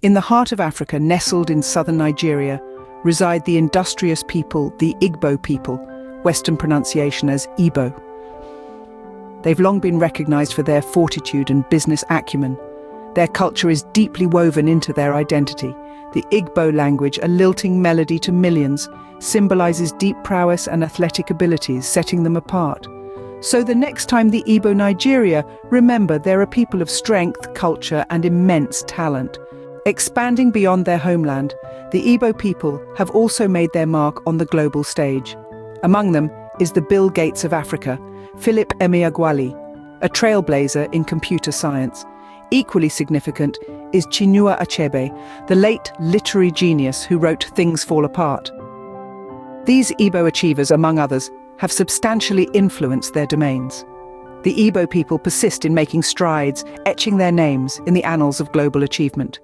In the heart of Africa, nestled in southern Nigeria, reside the industrious people, the Igbo people, Western pronunciation as Igbo. They've long been recognized for their fortitude and business acumen. Their culture is deeply woven into their identity. The Igbo language, a lilting melody to millions, symbolizes deep prowess and athletic abilities, setting them apart. So the next time the Igbo Nigeria, remember they're a people of strength, culture, and immense talent. Expanding beyond their homeland, the Igbo people have also made their mark on the global stage. Among them is the Bill Gates of Africa, Philip Emeagwali, a trailblazer in computer science. Equally significant is Chinua Achebe, the late literary genius who wrote Things Fall Apart. These Igbo achievers, among others, have substantially influenced their domains. The Igbo people persist in making strides, etching their names in the annals of global achievement.